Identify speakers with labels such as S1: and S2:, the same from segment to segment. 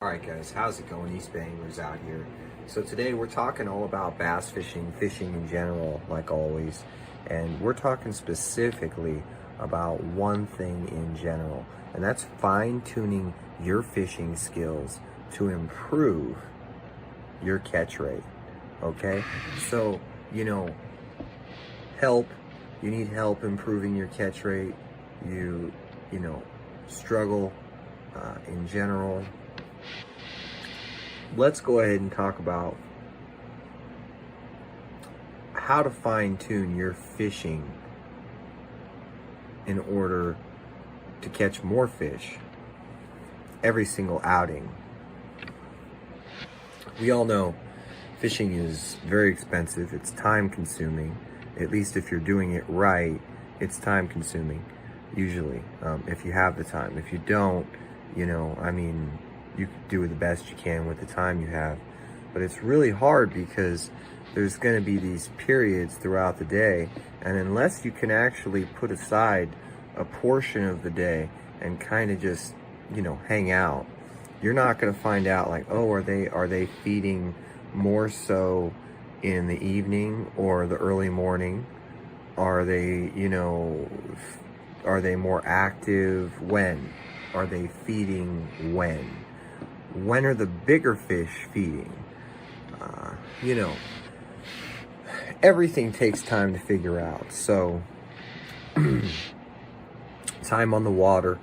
S1: Alright guys, how's it going? Eastbayanglers out here. So today we're talking all about bass fishing, fishing in general, like always. And we're talking specifically about one thing in general, and that's fine-tuning your fishing skills to improve your catch rate. Okay? So, you need help improving your catch rate. You struggle in general. Let's go ahead and talk about how to fine-tune your fishing in order to catch more fish every single outing. We all know fishing is very expensive. It's time consuming. At least if you're doing it right, it's time consuming usually, if you have the time. If you don't, you can do the best you can with the time you have. But it's really hard because there's going to be these periods throughout the day, and unless you can actually put aside a portion of the day and kind of just, hang out, you're not going to find out like, oh, are they feeding more so in the evening or the early morning? Are they, are they more active? When? Are they feeding when? When are the bigger fish feeding? Everything takes time to figure out. So, time on the water,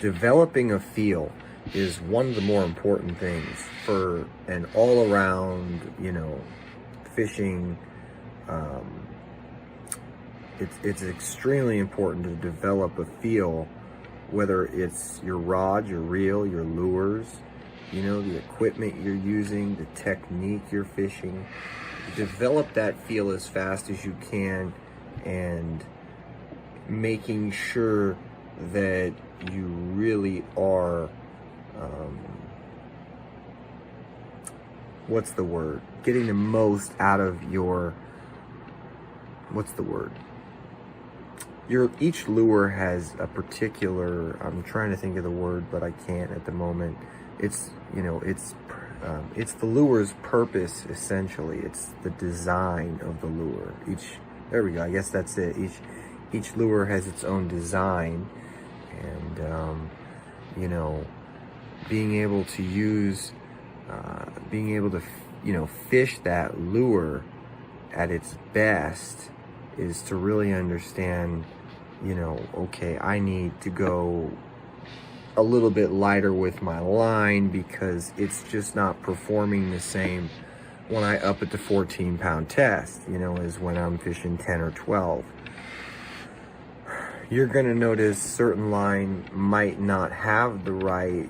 S1: developing a feel is one of the more important things for an all-around, fishing. It's extremely important to develop a feel, whether it's your rod, your reel, your lures, the equipment you're using, the technique you're fishing. Develop that feel as fast as you can, and making sure that you really are, getting the most out of your, each lure has a particular, I'm trying to think of the word, but I can't at the moment. It's the lure's purpose, essentially. It's the design of the lure. There we go, I guess that's it. Each lure has its own design, and, being able to fish that lure at its best is to really understand, okay, I need to go a little bit lighter with my line because it's just not performing the same when I up at the 14-pound test, as when I'm fishing 10 or 12. You're going to notice certain line might not have the right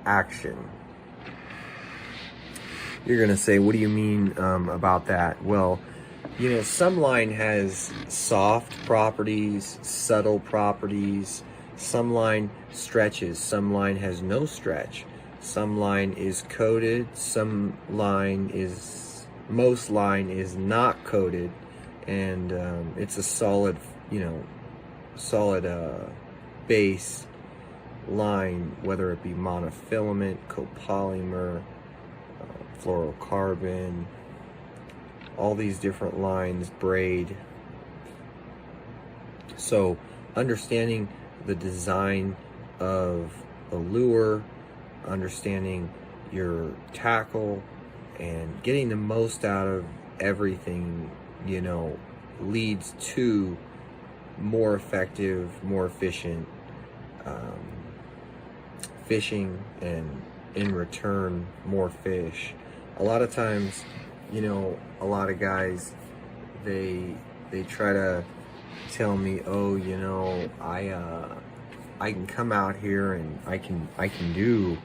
S1: action. You're going to say, what do you mean about that? Well, some line has soft properties, subtle properties. Some line stretches, some line has no stretch. Some line is coated, most line is not coated, and it's a solid, base line, whether it be monofilament, copolymer, fluorocarbon, all these different lines, braid. So understanding the design of a lure, understanding your tackle, and getting the most out of everything, leads to more effective, more efficient fishing, and in return, more fish. A lot of times, a lot of guys, they try to tell me, oh, I can come out here and I can do,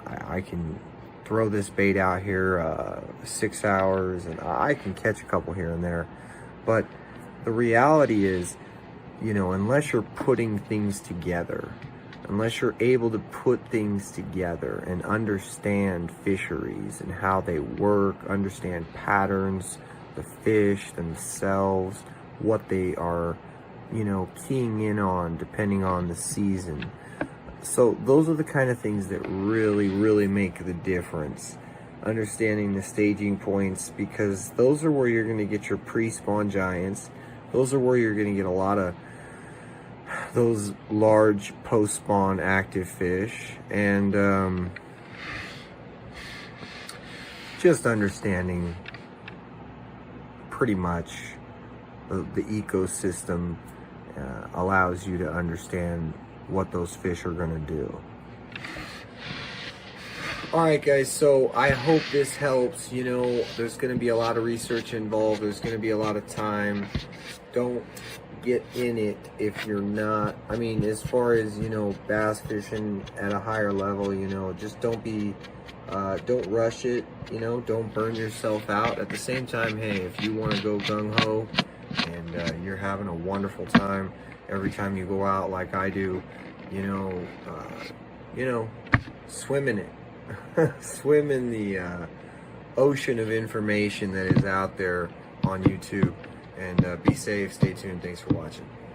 S1: I can throw this bait out here 6 hours and I can catch a couple here and there. But the reality is, unless you're putting things together, unless you're able to put things together and understand fisheries and how they work, understand patterns, the fish themselves, what they are, keying in on depending on the season, So those are the kind of things that really, really make the difference. Understanding the staging points, because those are where you're going to get your pre-spawn giants. Those are where you're going to get a lot of those large post-spawn active fish. And just understanding pretty much the ecosystem allows you to understand what those fish are going to do. Alright guys, so I hope this helps. You know, there's going to be a lot of research involved. There's going to be a lot of time. Don't get in it if you're not, I mean, as far as, you know, bass fishing at a higher level, you know, just don't rush it, you know, don't burn yourself out. At the same time, hey, if you want to go gung-ho and you're having a wonderful time every time you go out like I do, you know, swim in it. Swim in the ocean of information that is out there on YouTube. And be safe, stay tuned, thanks for watching.